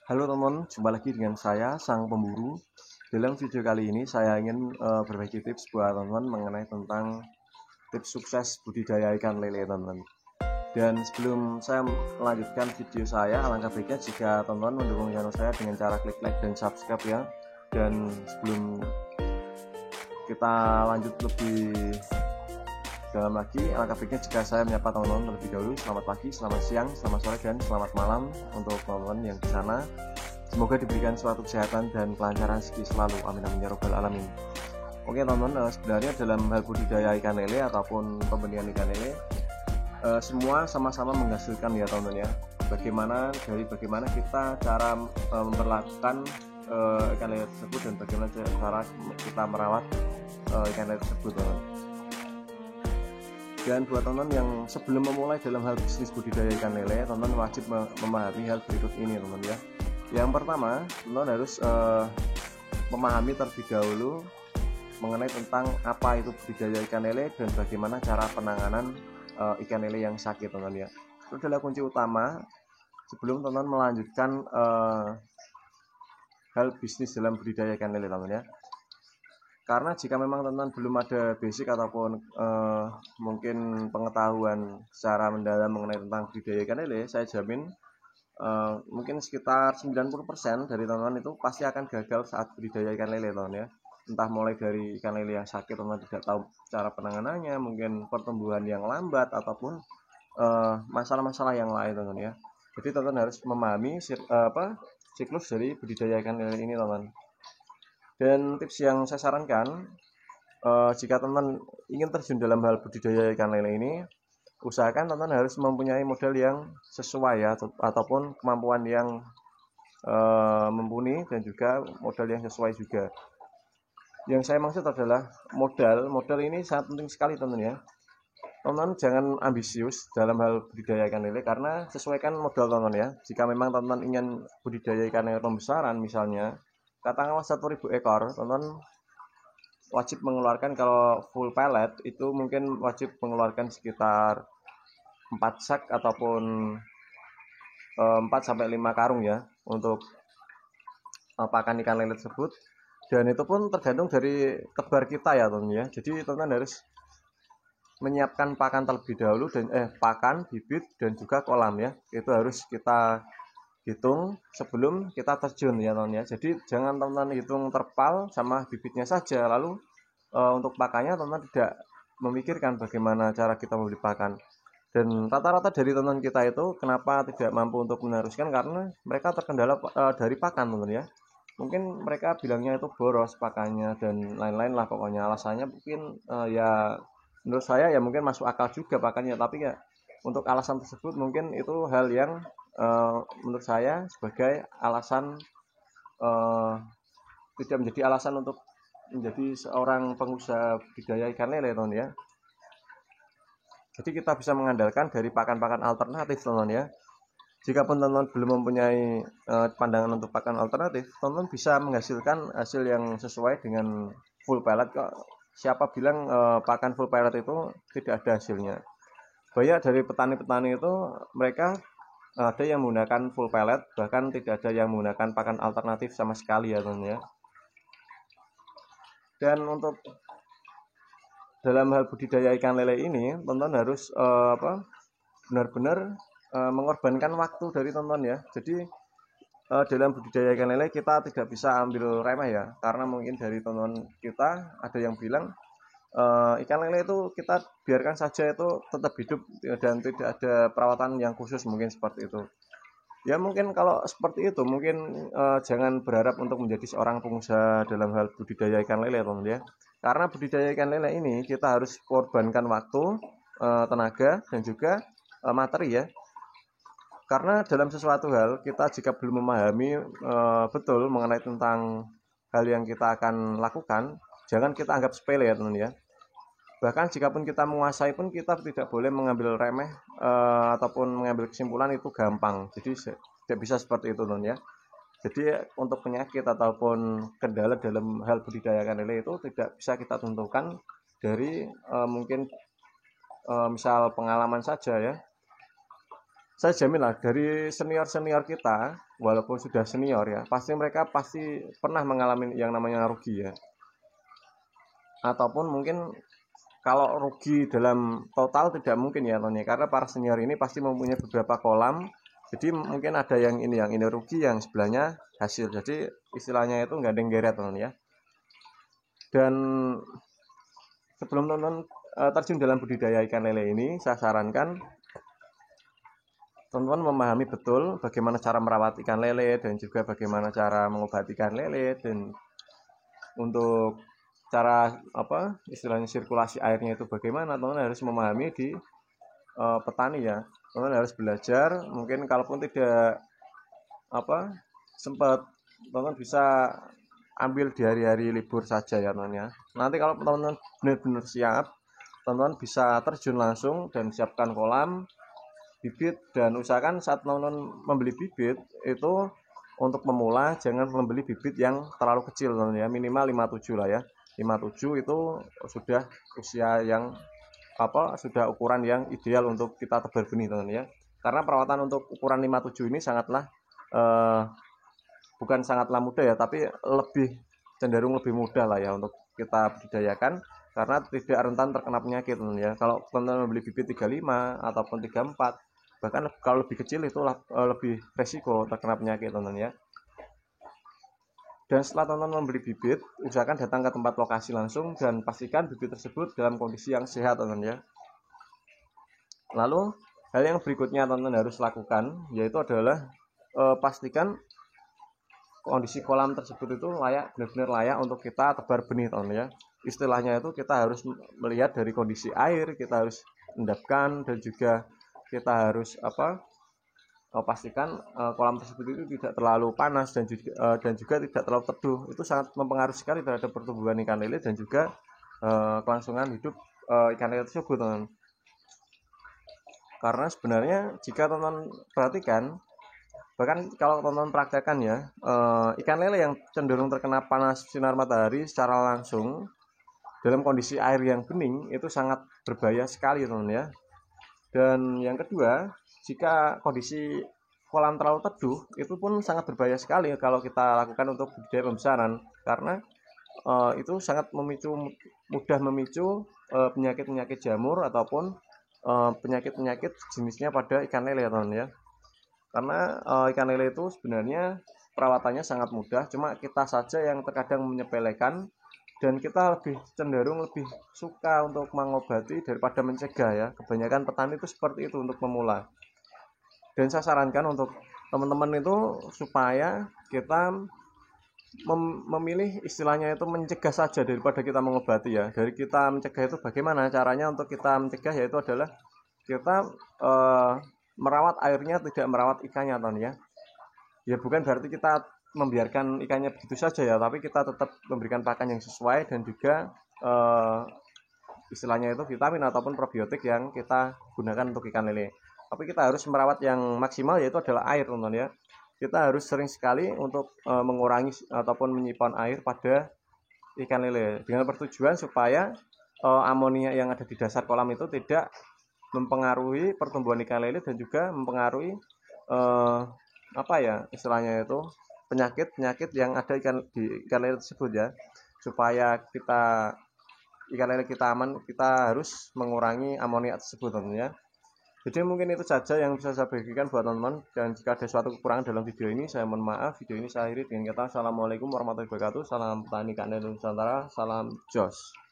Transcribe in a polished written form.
Halo teman, jumpa lagi dengan saya Sang Pemburu. Dalam video kali ini saya ingin berbagi tips buat teman-teman mengenai tentang tips sukses budidaya ikan lele teman-teman. Dan sebelum saya melanjutkan video saya, alangkah baiknya jika teman-teman mendukung channel saya dengan cara klik like dan subscribe ya. Dan sebelum kita lanjut lebih dalam lagi, alangkah baiknya jika saya menyapa teman-teman terlebih dahulu. Selamat pagi, selamat siang, selamat sore, dan selamat malam untuk teman-teman yang di sana. Semoga diberikan suatu kesehatan dan kelancaran rezeki selalu. Amin amin ya robbal alamin. Oke teman-teman, sebenarnya dalam hal budidaya ikan lele ataupun pembenihan ikan lele, semua sama-sama menghasilkan ya teman-teman ya. Bagaimana kita cara memperlakukan ikan lele tersebut dan bagaimana cara kita merawat ikan lele tersebut teman-teman. Dan buat teman-teman yang sebelum memulai dalam hal bisnis budidaya ikan lele, teman-teman wajib memahami hal berikut ini teman-teman ya. Yang pertama, teman-teman harus memahami terlebih dahulu mengenai tentang apa itu budidaya ikan lele dan bagaimana cara penanganan ikan lele yang sakit teman-teman ya. Itu adalah kunci utama sebelum teman-teman melanjutkan hal bisnis dalam budidaya ikan lele teman-teman ya. Karena jika memang teman-teman belum ada basic ataupun mungkin pengetahuan secara mendalam mengenai tentang budidaya ikan lele, saya jamin mungkin sekitar 90% dari teman-teman itu pasti akan gagal saat budidaya ikan lele teman-teman ya. Entah mulai dari ikan lele yang sakit teman-teman tidak tahu cara penanganannya, mungkin pertumbuhan yang lambat ataupun masalah-masalah yang lain teman-teman ya. Jadi teman-teman harus memahami siklus dari budidaya ikan lele ini teman-teman. Dan tips yang saya sarankan, jika teman ingin terjun dalam hal budidaya ikan lele ini, usahakan teman harus mempunyai modal yang sesuai ya, ataupun kemampuan yang mumpuni dan juga modal yang sesuai juga. Yang saya maksud adalah modal ini sangat penting sekali teman ya. Teman jangan ambisius dalam hal budidaya ikan lele karena sesuaikan modal teman ya. Jika memang teman ingin budidaya ikan lele pembesaran misalnya, katakanlah 1.000 ekor, teman wajib mengeluarkan kalau full pellet itu mungkin wajib mengeluarkan sekitar 4 sak ataupun 4 sampai 5 karung ya untuk pakan ikan lele tersebut. Dan itu pun tergantung dari tebar kita ya teman ya. Jadi teman harus menyiapkan pakan terlebih dahulu dan pakan, bibit dan juga kolam ya. Itu harus kita hitung sebelum kita terjun ya teman ya. Jadi jangan teman-teman hitung terpal sama bibitnya saja, lalu untuk pakannya teman tidak memikirkan bagaimana cara kita membeli pakan. Dan rata-rata dari teman kita itu kenapa tidak mampu untuk meneruskan karena mereka terkendala dari pakan teman ya. Mungkin mereka bilangnya itu boros pakannya dan lain-lain lah pokoknya. Alasannya mungkin ya menurut saya ya mungkin masuk akal juga pakannya, tapi ya untuk alasan tersebut mungkin itu hal yang menurut saya sebagai alasan tidak menjadi alasan untuk menjadi seorang pengusaha budidaya ikan lele teman ya. Jadi kita bisa mengandalkan dari pakan-pakan alternatif teman ya. Jikapun teman-teman belum mempunyai pandangan untuk pakan alternatif, teman-teman bisa menghasilkan hasil yang sesuai dengan full pellet kok. Siapa bilang pakan full pellet itu tidak ada hasilnya? Banyak dari petani-petani itu mereka ada yang menggunakan full pellet, bahkan tidak ada yang menggunakan pakan alternatif sama sekali ya teman ya. Dan untuk dalam hal budidaya ikan lele ini, teman-teman harus benar-benar mengorbankan waktu dari teman-teman ya. Jadi dalam budidaya ikan lele kita tidak bisa ambil remeh ya, karena mungkin dari teman-teman kita ada yang bilang ikan lele itu kita biarkan saja itu tetap hidup dan tidak ada perawatan yang khusus, mungkin seperti itu. Ya mungkin kalau seperti itu mungkin jangan berharap untuk menjadi seorang pengusaha dalam hal budidaya ikan lele teman ya. Karena budidaya ikan lele ini kita harus korbankan waktu, tenaga dan juga materi ya. Karena dalam sesuatu hal kita jika belum memahami betul mengenai tentang hal yang kita akan lakukan, jangan kita anggap sepele ya teman ya. Bahkan jikapun kita menguasai pun kita tidak boleh mengambil remeh ataupun mengambil kesimpulan itu gampang. Jadi tidak bisa seperti itu teman ya. Jadi untuk penyakit ataupun kendala dalam hal budidaya ikan lele itu tidak bisa kita tentukan dari mungkin misal pengalaman saja ya. saya jamin lah dari senior-senior kita, walaupun sudah senior ya, mereka pasti pernah mengalami yang namanya rugi ya. Ataupun mungkin kalau rugi dalam total tidak mungkin ya Tony, karena para senior ini pasti mempunyai beberapa kolam. Jadi mungkin ada yang ini rugi, yang sebelahnya hasil. Jadi istilahnya itu nggak ada yang geret Tony ya. Dan sebelum teman-teman terjun dalam budidaya ikan lele ini, saya sarankan teman-teman memahami betul bagaimana cara merawat ikan lele dan juga bagaimana cara mengobati ikan lele, dan untuk cara istilahnya sirkulasi airnya itu bagaimana, teman-teman harus memahami di petani ya. Teman-teman harus belajar, mungkin kalaupun tidak sempat, teman-teman bisa ambil di hari-hari libur saja ya teman-teman ya. Nanti kalau teman-teman benar-benar siap, teman-teman bisa terjun langsung dan siapkan kolam, bibit, dan usahakan saat teman-teman membeli bibit itu untuk pemula jangan membeli bibit yang terlalu kecil teman-teman ya, minimal 57 lah ya. 57 itu sudah usia yang sudah ukuran yang ideal untuk kita tebar benih teman-teman ya. Karena perawatan untuk ukuran 57 ini sangatlah bukan sangatlah mudah ya, tapi cenderung lebih mudah lah ya untuk kita budidayakan, karena tidak rentan terkena penyakit teman-teman ya. Kalau teman-teman membeli bibit 35 ataupun 34, bahkan kalau lebih kecil itu lebih resiko terkena penyakit teman-teman ya. Dan setelah teman-teman membeli bibit, usahakan datang ke tempat lokasi langsung dan pastikan bibit tersebut dalam kondisi yang sehat teman-teman ya. Lalu hal yang berikutnya teman-teman harus lakukan yaitu adalah pastikan kondisi kolam tersebut itu benar-benar layak untuk kita tebar benih teman-teman ya. Istilahnya itu kita harus melihat dari kondisi air, kita harus endapkan, dan juga kita harus pastikan kolam tersebut itu tidak terlalu panas dan juga tidak terlalu teduh. Itu sangat mempengaruhi sekali terhadap pertumbuhan ikan lele dan juga kelangsungan hidup ikan lele tersebut teman. Karena sebenarnya jika teman-teman perhatikan, bahkan kalau teman-teman praktekkan ya, ikan lele yang cenderung terkena panas sinar matahari secara langsung dalam kondisi air yang bening itu sangat berbahaya sekali teman ya. Dan yang kedua, jika kondisi kolam terlalu teduh, itu pun sangat berbahaya sekali kalau kita lakukan untuk budidaya pembesaran, karena itu sangat mudah memicu penyakit-penyakit jamur ataupun penyakit-penyakit jenisnya pada ikan lele teman ya. Karena ikan lele itu sebenarnya perawatannya sangat mudah, cuma kita saja yang terkadang menyepelekan, dan kita cenderung lebih suka untuk mengobati daripada mencegah ya. Kebanyakan petani itu seperti itu untuk pemula. Dan saya sarankan untuk teman-teman itu supaya kita memilih istilahnya itu mencegah saja daripada kita mengobati ya. Dari kita mencegah itu bagaimana caranya untuk kita mencegah, yaitu adalah kita merawat airnya, tidak merawat ikannya teman ya. Ya bukan berarti kita membiarkan ikannya begitu saja ya, tapi kita tetap memberikan pakan yang sesuai dan juga istilahnya itu vitamin ataupun probiotik yang kita gunakan untuk ikan lele. Tapi kita harus merawat yang maksimal, yaitu adalah air teman-teman ya. Kita harus sering sekali untuk mengurangi ataupun menyimpan air pada ikan lele dengan pertujuan supaya amonia yang ada di dasar kolam itu tidak mempengaruhi pertumbuhan ikan lele dan juga mempengaruhi istilahnya itu penyakit yang ada di ikan lele tersebut ya. Supaya ikan lele kita aman, kita harus mengurangi amonia tersebut teman-teman ya. Jadi mungkin itu saja yang bisa saya bagikan buat teman-teman, dan jika ada suatu kekurangan dalam video ini saya mohon maaf. Video ini saya akhiri dengan kata assalamualaikum warahmatullahi wabarakatuh. Salam petani ikan lele Nusantara, salam jos.